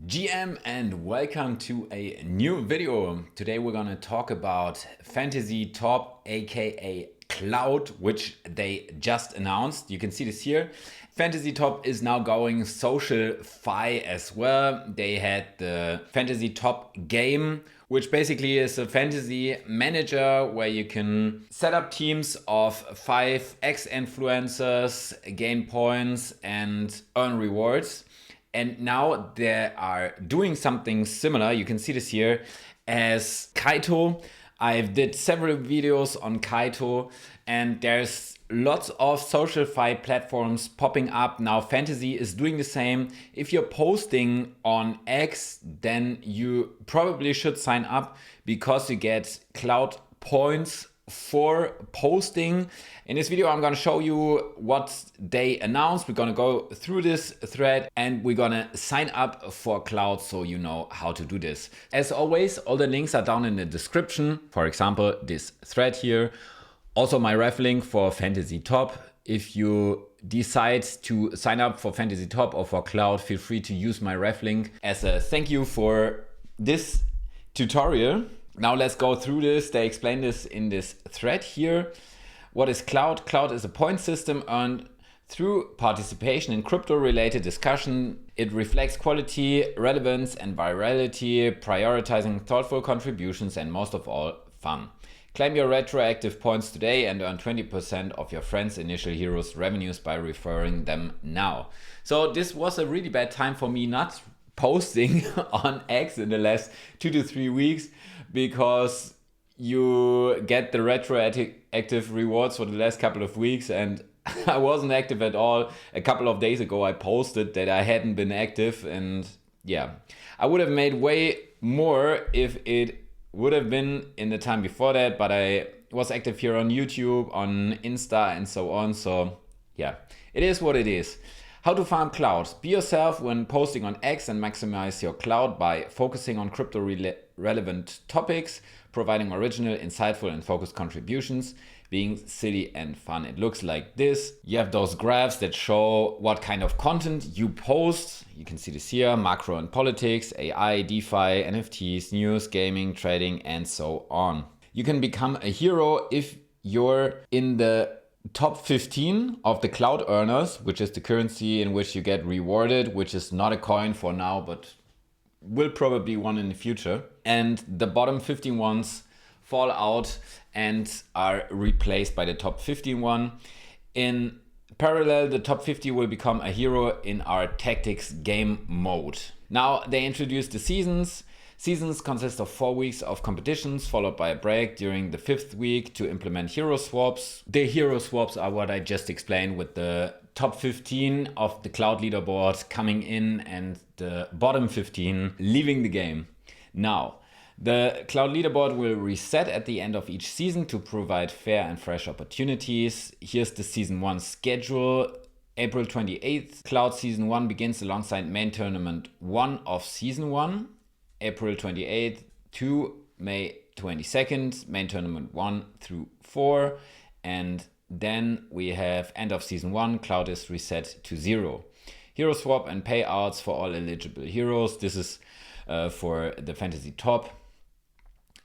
GM and welcome to a new video. Today we're gonna talk about FantasyTop, aka Clout, which they just announced. You can see this here. FantasyTop is now going Social.fi as well. They had the FantasyTop game, which basically is a fantasy manager where you can set up teams of 5 ex-influencers, gain points and earn rewards. And now they are doing something similar. You can see this here as Kaito. I've did several videos on Kaito and there's lots of social-fi platforms popping up. Now Fantasy is doing the same. If you're posting on X, then you probably should sign up because you get Clout Points for posting. In this video I'm going to show you what they announced. We're going to go through this thread and we're going to sign up for Clout so you know how to do this. As always, all the links are down in the description. For example, this thread here. Also my ref link for FantasyTop. If you decide to sign up for FantasyTop or for Clout, feel free to use my ref link as a thank you for this tutorial. Now let's go through this. They explain this in this thread here. What is Clout? Clout is a point system earned through participation in crypto-related discussion. It reflects quality, relevance, and virality, prioritizing thoughtful contributions and most of all, fun. Claim your retroactive points today and earn 20% of your friends' initial heroes' revenues by referring them now. So this was a really bad time for me not posting on X in the last 2 to 3 weeks, because you get the retroactive rewards for the last couple of weeks and I wasn't active at all. A couple of days ago I posted that I hadn't been active, and yeah, I would have made way more if it would have been in the time before that, but I was active here on YouTube, on Insta and so on. So yeah, it is what it is. How to farm Clout. Be yourself when posting on X and maximize your Clout by focusing on crypto relevant topics, providing original, insightful and focused contributions, being silly and fun. It looks like this. You have those graphs that show what kind of content you post. You can see this here: macro and politics, AI, DeFi, NFTs, news, gaming, trading and so on. You can become a hero if you're in the top 15 of the Clout earners, which is the currency in which you get rewarded, which is not a coin for now, but will probably one in the future. And the bottom 15 ones fall out and are replaced by the top 15 one. In parallel, the top 50 will become a hero in our tactics game mode. Now they introduced the seasons. Seasons consist of 4 weeks of competitions followed by a break during the 5th week to implement hero swaps. The hero swaps are what I just explained, with the top 15 of the Clout leaderboard coming in and the bottom 15 leaving the game. Now, the Clout leaderboard will reset at the end of each season to provide fair and fresh opportunities. Here's the season 1 schedule. April 28th, Clout season 1 begins alongside main tournament 1 of season 1. April 28th to May 22nd, main tournament 1 through 4. And then we have end of season 1, Clout is reset to 0. Hero swap and payouts for all eligible heroes. This is for the FantasyTop.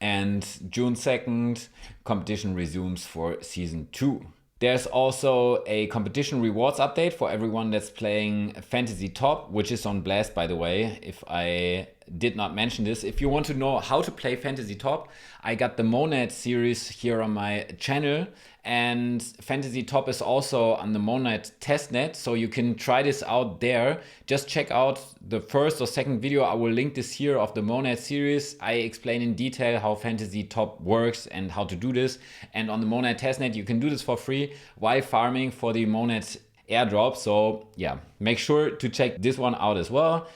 And June 2nd, competition resumes for season 2. There's also a competition rewards update for everyone that's playing FantasyTop, which is on blast, by the way, if I did not mention this. If you want to know how to play FantasyTop, I got the Monad series here on my channel, and FantasyTop is also on the Monad testnet, so you can try this out there. Just check out the first or second video. I will link this here of the Monad series. I explain in detail how FantasyTop works and how to do this. And on the Monad testnet, you can do this for free while farming for the Monad airdrop. So yeah, make sure to check this one out as well.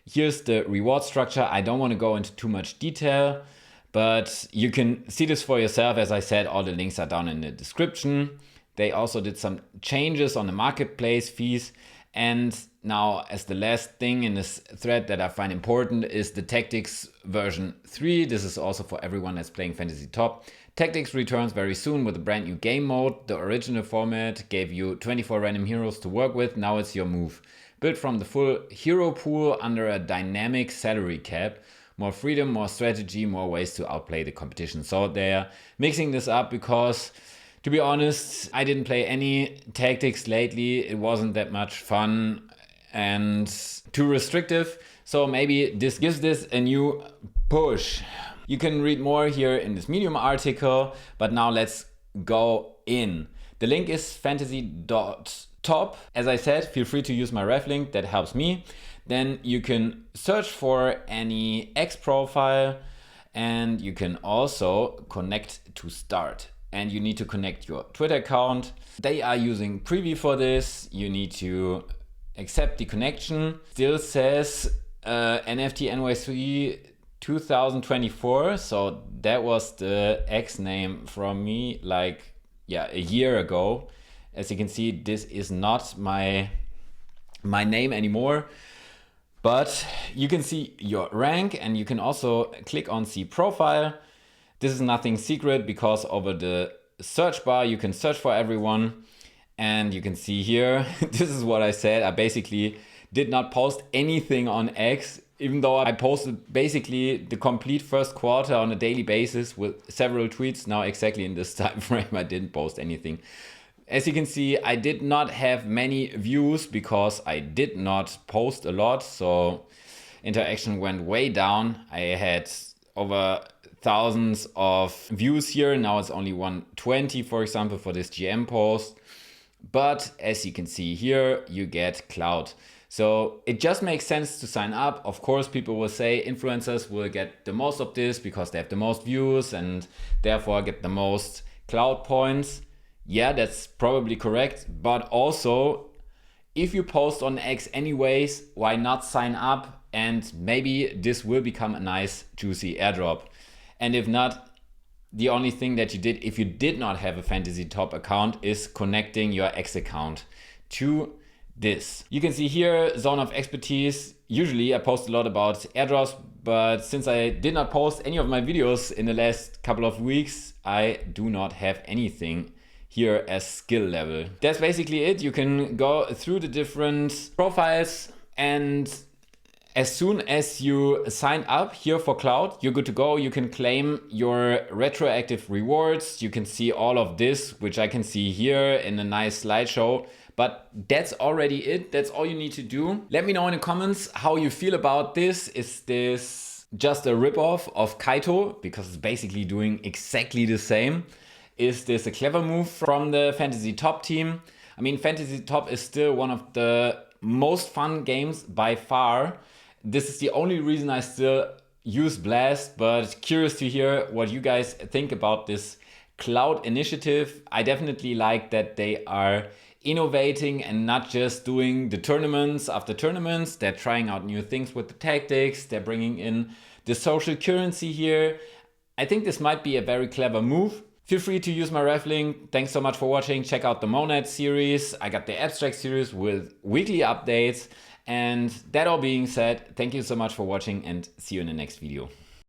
Here's the reward structure. I don't want to go into too much detail, but you can see this for yourself. As I said, all the links are down in the description. They also did some changes on the marketplace fees. And now, as the last thing in this thread that I find important is the Tactics version 3. This is also for everyone that's playing FantasyTop. Tactics returns very soon with a brand new game mode. The original format gave you 24 random heroes to work with. Now it's your move. built from the full hero pool under a dynamic salary cap. More freedom, more strategy, more ways to outplay the competition. So they're mixing this up because, to be honest, I didn't play any tactics lately. It wasn't that much fun and too restrictive. So maybe this gives this a new push. You can read more here in this Medium article, but now let's go in. The link is FantasyTop. As I said, feel free to use my ref link, that helps me. Then you can search for any X profile and you can also connect to start. And you need to connect your Twitter account. They are using Privy for this. You need to accept the connection. Still says NFT NY3 2024. So that was the X name from me like, yeah, a year ago. As you can see, this is not my name anymore. But you can see your rank and you can also click on see profile. This is nothing secret because over the search bar you can search for everyone. And you can see here, this is what I said. I basically did not post anything on X, even though I posted basically the complete first quarter on a daily basis with several tweets. Now exactly in this time frame I didn't post anything. As you can see, I did not have many views because I did not post a lot. So interaction went way down. I had over thousands of views here. Now it's only 120, for example, for this GM post. But as you can see here, you get clout. So it just makes sense to sign up. Of course, people will say influencers will get the most of this because they have the most views and therefore get the most Clout Points. Yeah, that's probably correct. But also, if you post on X anyways, why not sign up? And maybe this will become a nice, juicy airdrop. And if not, the only thing that you did, if you did not have a FantasyTop account, is connecting your X account to this. You can see here, zone of expertise. Usually I post a lot about airdrops, but since I did not post any of my videos in the last couple of weeks, I do not have anything here as skill level. That's basically it. You can go through the different profiles, and as soon as you sign up here for Clout, you're good to go. You can claim your retroactive rewards. You can see all of this, which I can see here in a nice slideshow. But that's already it. That's all you need to do. Let me know in the comments how you feel about this. Is this just a ripoff of Kaito? Because it's basically doing exactly the same. Is this a clever move from the FantasyTop team? I mean, FantasyTop is still one of the most fun games by far. This is the only reason I still use Blast, but curious to hear what you guys think about this Clout initiative. I definitely like that they are innovating and not just doing the tournaments after tournaments. They're trying out new things with the tactics. They're bringing in the social currency here. I think this might be a very clever move. Feel free to use my ref link. Thanks so much for watching. Check out the Monad series. I got the abstract series with weekly updates. And that all being said, thank you so much for watching and see you in the next video.